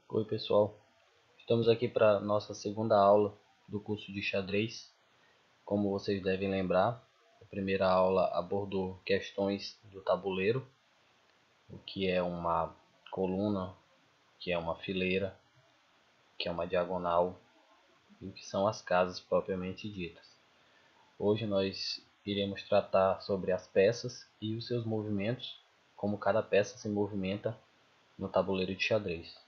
Oi pessoal, estamos aqui para nossa segunda aula do curso de xadrez. Como vocês devem lembrar, a primeira aula abordou questões do tabuleiro, o que é uma coluna, o que é uma fileira, o que é uma diagonal e o que são as casas propriamente ditas. Hoje nós iremos tratar sobre as peças e os seus movimentos, como cada peça se movimenta no tabuleiro de xadrez.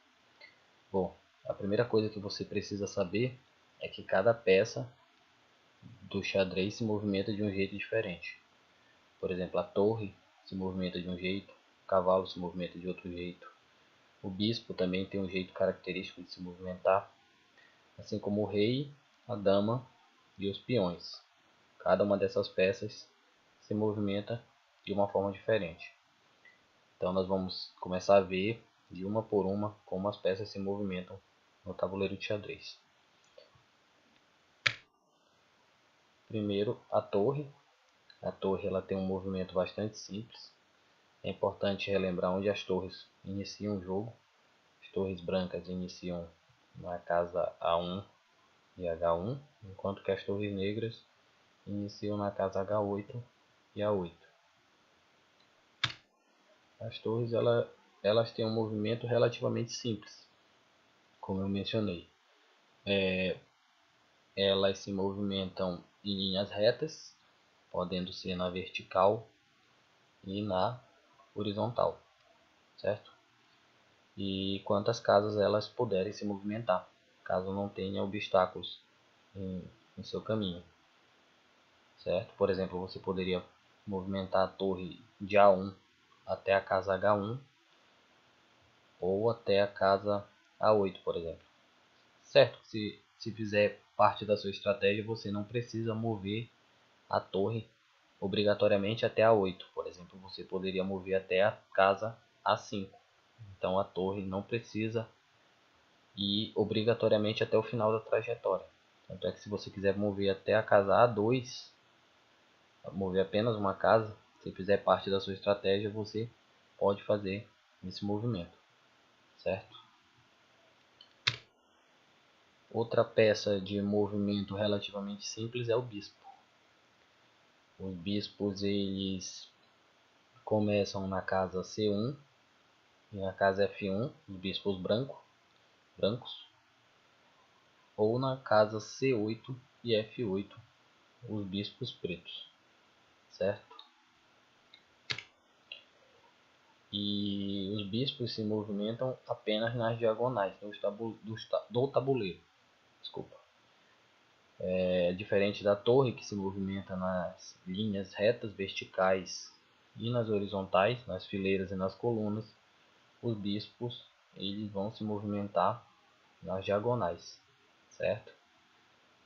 Bom, a primeira coisa que você precisa saber é que cada peça do xadrez se movimenta de um jeito diferente. Por exemplo, a torre se movimenta de um jeito, o cavalo se movimenta de outro jeito. O bispo também tem um jeito característico de se movimentar, assim como o rei, a dama e os peões. Cada uma dessas peças se movimenta de uma forma diferente. Então nós vamos começar a ver de uma por uma como as peças se movimentam no tabuleiro de xadrez. Primeiro, a torre. A torre ela tem um movimento bastante simples. É importante relembrar onde as torres iniciam o jogo. As torres brancas iniciam na casa A1 e H1, enquanto que as torres negras iniciam na casa H8 e A8. As torres elas têm um movimento relativamente simples, como eu mencionei. Elas se movimentam em linhas retas, podendo ser na vertical e na horizontal, certo? E quantas casas elas puderem se movimentar, caso não tenha obstáculos em seu caminho, certo? Por exemplo, você poderia movimentar a torre de A1 até a casa H1 ou até a casa A8, por exemplo. Certo que se fizer parte da sua estratégia, você não precisa mover a torre obrigatoriamente até a 8. Por exemplo, você poderia mover até a casa A5. Então a torre não precisa ir obrigatoriamente até o final da trajetória. Tanto é que se você quiser mover até a casa A2, mover apenas uma casa, se fizer parte da sua estratégia, você pode fazer esse movimento, certo? Outra peça de movimento relativamente simples é o bispo. Os bispos eles começam na casa C1 e na casa F1, os bispos brancos, ou na casa C8 e F8, os bispos pretos, certo? E os bispos se movimentam apenas nas diagonais do tabuleiro. Desculpa. É diferente da torre, que se movimenta nas linhas retas verticais e nas horizontais, nas fileiras e nas colunas. Os bispos eles vão se movimentar nas diagonais, certo?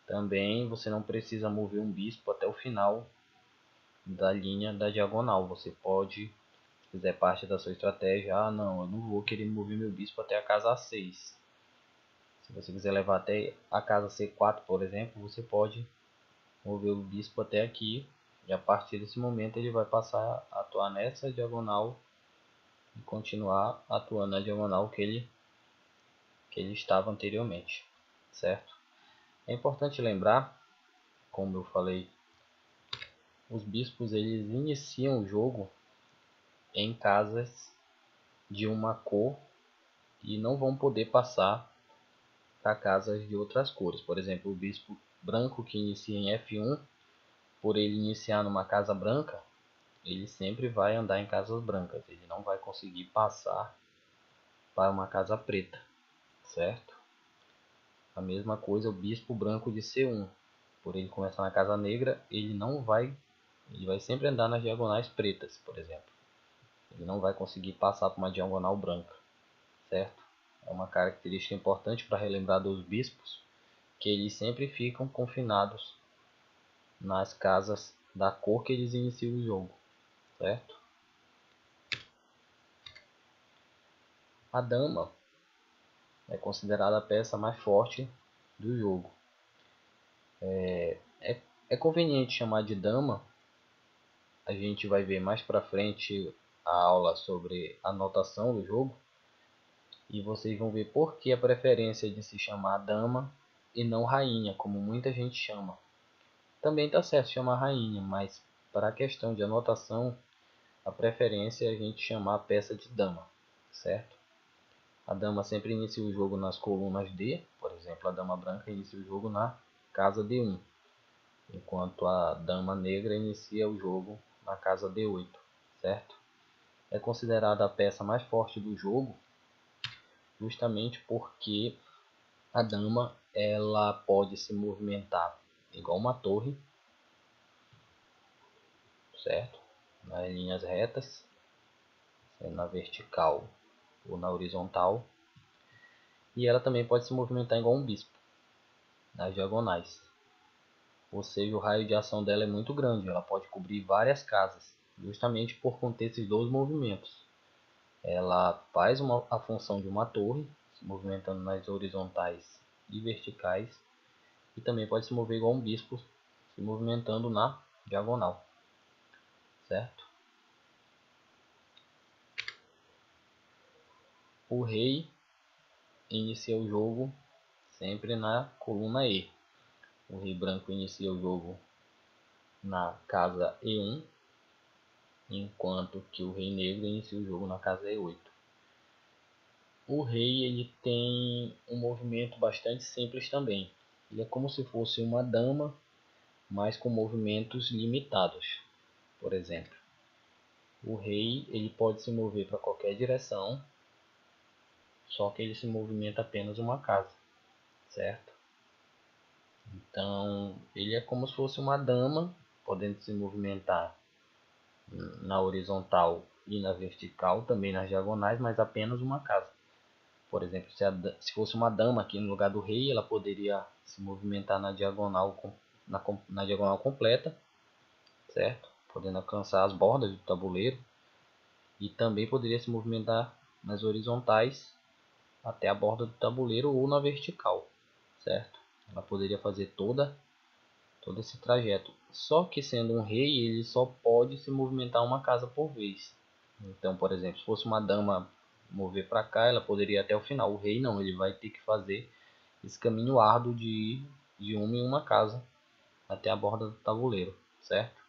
Também você não precisa mover um bispo até o final da linha da diagonal. Você pode, se fizer parte da sua estratégia, não, eu não vou querer mover meu bispo até a casa A6. Se você quiser levar até a casa C4, por exemplo, você pode mover o bispo até aqui. E a partir desse momento ele vai passar a atuar nessa diagonal e continuar atuando na diagonal que ele estava anteriormente, certo? É importante lembrar, como eu falei, os bispos eles iniciam o jogo em casas de uma cor e não vão poder passar para casas de outras cores. Por exemplo, o bispo branco que inicia em F1, por ele iniciar numa casa branca, ele sempre vai andar em casas brancas. Ele não vai conseguir passar para uma casa preta, certo? A mesma coisa o bispo branco de C1. Por ele começar na casa negra, ele vai sempre andar nas diagonais pretas, por exemplo. Ele não vai conseguir passar por uma diagonal branca, certo? É uma característica importante para relembrar dos bispos, que eles sempre ficam confinados nas casas da cor que eles iniciam o jogo, certo? A dama é considerada a peça mais forte do jogo. É conveniente chamar de dama. A gente vai ver mais para frente a aula sobre a notação do jogo E vocês vão ver por que a preferência de se chamar dama e não rainha, como muita gente chama. Também está certo chamar rainha, mas para a questão de anotação, a preferência é a gente chamar a peça de dama, certo? A dama sempre inicia o jogo nas colunas D, por exemplo, a dama branca inicia o jogo na casa D1, enquanto a dama negra inicia o jogo na casa D8, certo? É considerada a peça mais forte do jogo, justamente porque a dama ela pode se movimentar igual uma torre, certo? Nas linhas retas, na vertical ou na horizontal, e ela também pode se movimentar igual um bispo, nas diagonais. Ou seja, o raio de ação dela é muito grande, ela pode cobrir várias casas, justamente por conter esses dois movimentos. Ela faz a função de uma torre, se movimentando nas horizontais e verticais, e também pode se mover igual um bispo, se movimentando na diagonal, certo? O rei inicia o jogo sempre na coluna E. O rei branco inicia o jogo na casa E1, enquanto que o rei negro inicia o jogo na casa E8. O rei ele tem um movimento bastante simples também. Ele é como se fosse uma dama, mas com movimentos limitados. Por exemplo, o rei ele pode se mover para qualquer direção, só que ele se movimenta apenas uma casa, certo? Então, ele é como se fosse uma dama, podendo se movimentar na horizontal e na vertical, também nas diagonais, mas apenas uma casa. Por exemplo, se fosse uma dama aqui no lugar do rei, ela poderia se movimentar na diagonal, na diagonal completa, certo? Podendo alcançar as bordas do tabuleiro. E também poderia se movimentar nas horizontais até a borda do tabuleiro ou na vertical, certo? Ela poderia fazer todo esse trajeto. Só que sendo um rei, ele só pode se movimentar uma casa por vez. Então, por exemplo, se fosse uma dama mover para cá, ela poderia ir até o final. O rei não, ele vai ter que fazer esse caminho árduo de ir de uma em uma casa até a borda do tabuleiro, certo?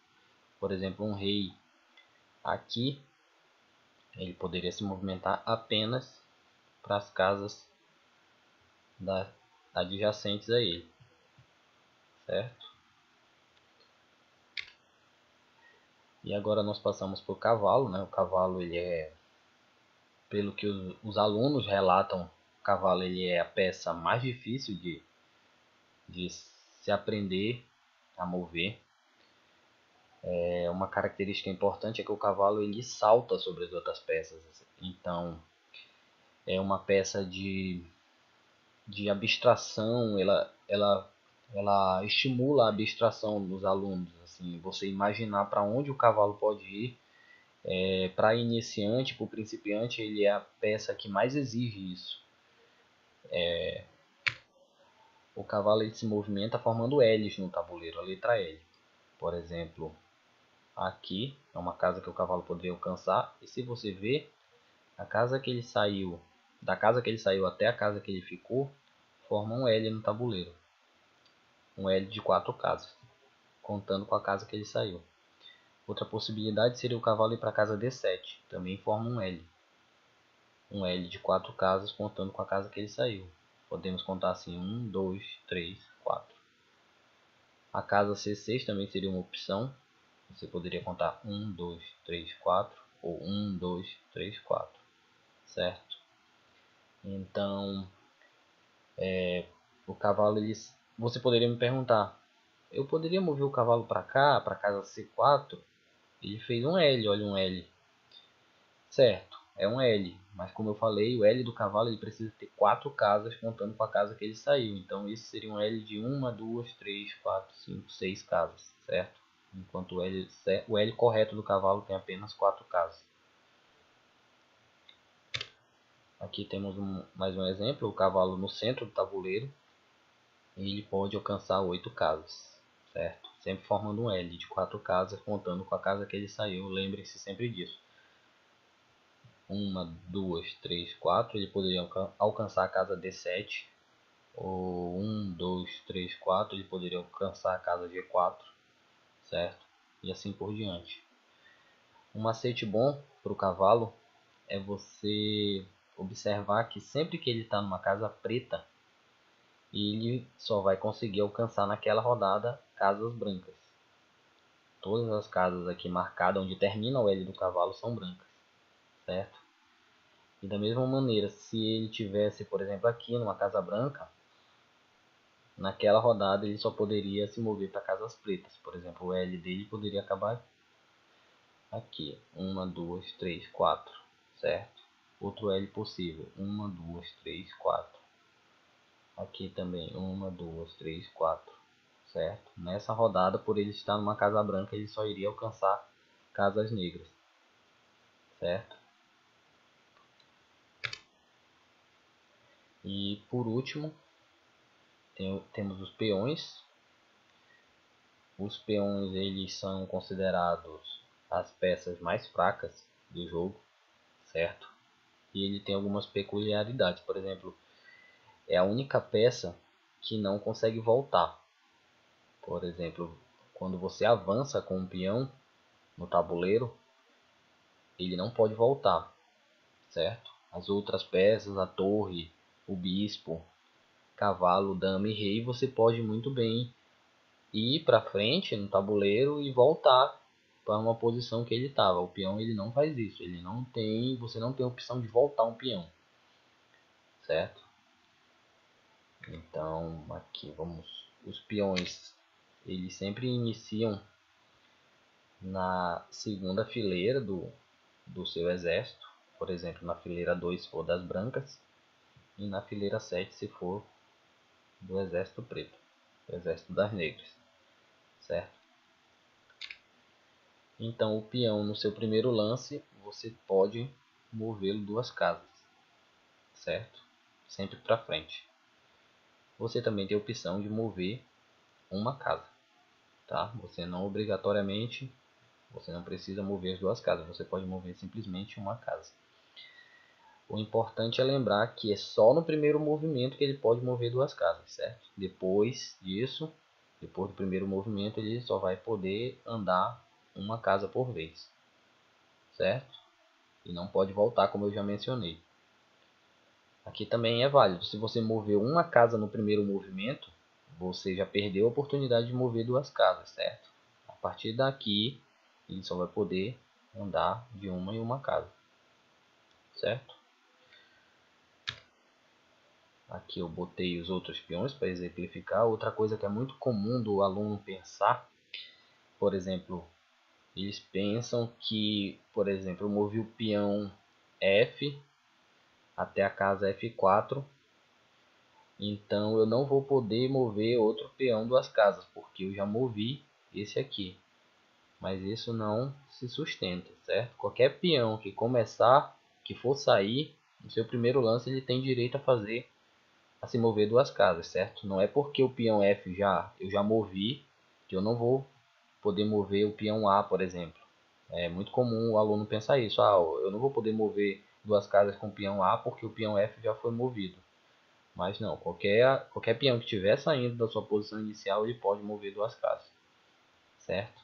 Por exemplo, um rei aqui, ele poderia se movimentar apenas para as casas adjacentes a ele, certo? E agora nós passamos para o cavalo, né? O cavalo ele é, pelo que os alunos relatam, o cavalo ele é a peça mais difícil de se aprender a mover. Uma característica importante é que o cavalo ele salta sobre as outras peças. Então é uma peça de abstração, ela estimula a abstração dos alunos. Assim, você imaginar para onde o cavalo pode ir. Para iniciante, para o principiante, ele é a peça que mais exige isso. O cavalo ele se movimenta formando L's no tabuleiro, a letra L. Por exemplo, aqui é uma casa que o cavalo poderia alcançar. E se você ver, a casa que ele saiu, da casa que ele saiu até a casa que ele ficou, forma um L no tabuleiro. Um L de 4 casas, contando com a casa que ele saiu. Outra possibilidade seria o cavalo ir para a casa D7, também forma um L. Um L de 4 casas, contando com a casa que ele saiu. Podemos contar assim: 1, 2, 3, 4. A casa C6 também seria uma opção. Você poderia contar 1, 2, 3, 4 ou 1, 2, 3, 4, certo? Então, o cavalo, você poderia me perguntar: eu poderia mover o cavalo para cá, para a casa C4? Ele fez um L, olha um L. Certo, é um L, mas como eu falei, o L do cavalo ele precisa ter 4 casas contando com a casa que ele saiu. Então esse seria um L de 1, 2, 3, 4, 5, 6 casas, certo? Enquanto o L correto do cavalo tem apenas 4 casas. Aqui temos mais um exemplo, o cavalo no centro do tabuleiro. E ele pode alcançar 8 casas, certo? Sempre formando um L de 4 casas, contando com a casa que ele saiu. Lembre-se sempre disso. 1, 2, 3, 4, ele poderia alcançar a casa D7. Ou 1, 2, 3, 4, ele poderia alcançar a casa G4, certo? E assim por diante. Um macete bom para o cavalo é você observar que sempre que ele está numa casa preta, ele só vai conseguir alcançar naquela rodada casas brancas. Todas as casas aqui marcadas onde termina o L do cavalo são brancas, certo? E da mesma maneira, se ele tivesse, por exemplo, aqui numa casa branca, naquela rodada ele só poderia se mover para casas pretas. Por exemplo, o L dele poderia acabar aqui. 1, 2, 3, 4, certo? Outro L possível. 1, 2, 3, 4. Aqui também. 1, 2, 3, 4. Certo? Nessa rodada, por ele estar numa casa branca, ele só iria alcançar casas negras. Certo? E por último, temos os peões. Os peões eles são considerados as peças mais fracas do jogo, certo? E ele tem algumas peculiaridades. Por exemplo, é a única peça que não consegue voltar. Por exemplo, quando você avança com um peão no tabuleiro, ele não pode voltar, certo? As outras peças, a torre, o bispo, cavalo, dama e rei, você pode muito bem ir para frente no tabuleiro e voltar para uma posição que ele estava. O peão ele não faz isso, ele não tem, você não tem a opção de voltar um peão, certo? Então aqui vamos, os peões eles sempre iniciam na segunda fileira do seu exército, por exemplo, na fileira 2 se for das brancas e na fileira 7 se for do exército preto, do exército das negras, certo? Então o peão no seu primeiro lance você pode movê-lo duas casas, certo? Sempre para frente. Você também tem a opção de mover uma casa, tá? Você não obrigatoriamente, você não precisa mover as duas casas, você pode mover simplesmente uma casa. O importante é lembrar que é só no primeiro movimento que ele pode mover duas casas, certo? Depois disso, depois do primeiro movimento, ele só vai poder andar uma casa por vez, certo? E não pode voltar, como eu já mencionei. Aqui também é válido. Se você mover uma casa no primeiro movimento, você já perdeu a oportunidade de mover duas casas, certo? A partir daqui, ele só vai poder andar de uma em uma casa, certo? Aqui eu botei os outros peões para exemplificar. Outra coisa que é muito comum do aluno pensar, por exemplo, eles pensam que, por exemplo, eu movi o peão F até a casa F4, então eu não vou poder mover outro peão duas casas, porque eu já movi esse aqui. Mas isso não se sustenta, certo? Qualquer peão que começar, que for sair, no seu primeiro lance ele tem direito a se mover duas casas, certo? Não é porque o peão F eu já movi que eu não vou poder mover o peão A, por exemplo. É muito comum o aluno pensar isso. Ah, eu não vou poder mover duas casas com o peão A porque o peão F já foi movido. Mas não, qualquer peão que estiver saindo da sua posição inicial, ele pode mover duas casas, certo?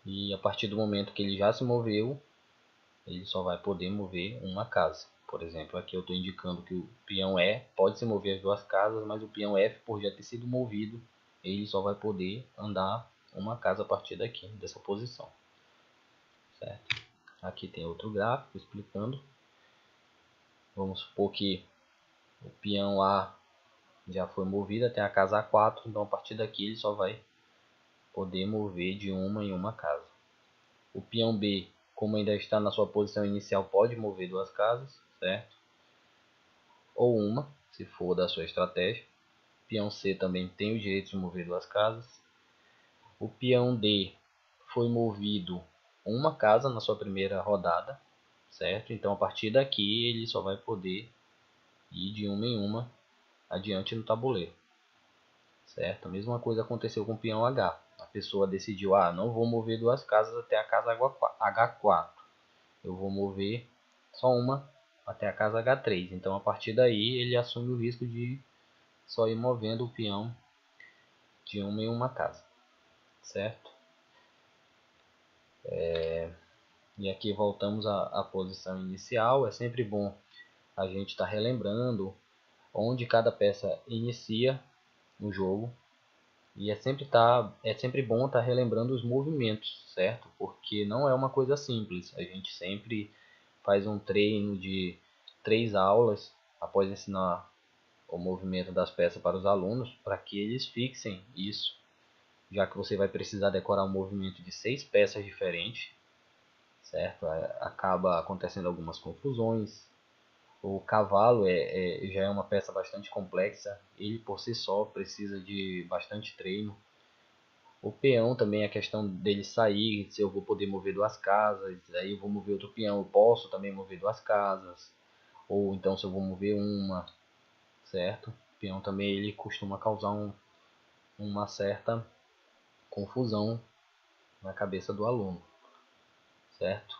E a partir do momento que ele já se moveu, ele só vai poder mover uma casa. Por exemplo, aqui eu estou indicando que o peão E pode se mover as duas casas, mas o peão F, por já ter sido movido, ele só vai poder andar uma casa a partir daqui, dessa posição, certo? Aqui tem outro gráfico explicando. Vamos supor que o peão A já foi movido até a casa A4, então a partir daqui ele só vai poder mover de uma em uma casa. O peão B, como ainda está na sua posição inicial, pode mover duas casas, certo? Ou uma, se for da sua estratégia. O peão C também tem o direito de mover duas casas. O peão D foi movido uma casa na sua primeira rodada, certo? Então a partir daqui ele só vai poder ir de uma em uma adiante no tabuleiro, certo? A mesma coisa aconteceu com o peão H. A pessoa decidiu, não vou mover duas casas até a casa H4. eu vou mover só uma até a casa H3. Então a partir daí ele assume o risco de só ir movendo o peão de uma em uma casa, certo? E aqui voltamos à posição inicial. É sempre bom a gente estar relembrando onde cada peça inicia no jogo. E é sempre bom estar relembrando os movimentos, certo? Porque não é uma coisa simples. A gente sempre faz um treino de 3 aulas após ensinar o movimento das peças para os alunos, para que eles fixem isso, já que você vai precisar decorar um movimento de 6 peças diferentes, certo? Acaba acontecendo algumas confusões. O cavalo já é uma peça bastante complexa, ele por si só precisa de bastante treino. O peão também, a questão dele sair, se eu vou poder mover 2 casas, aí eu vou mover outro peão, eu posso também mover 2 casas, ou então se eu vou mover uma, certo? O peão também ele costuma causar uma certa confusão na cabeça do aluno, certo?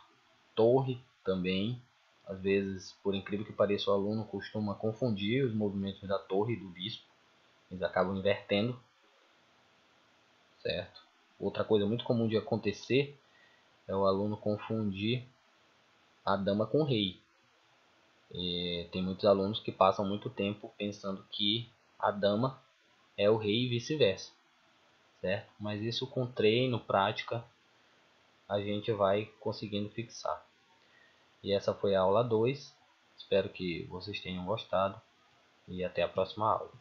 Torre também, às vezes, por incrível que pareça, o aluno costuma confundir os movimentos da torre e do bispo, eles acabam invertendo, certo? Outra coisa muito comum de acontecer é o aluno confundir a dama com o rei. Tem muitos alunos que passam muito tempo pensando que a dama é o rei e vice-versa, certo? Mas isso com treino, prática, a gente vai conseguindo fixar. E essa foi a aula 2. Espero que vocês tenham gostado e até a próxima aula.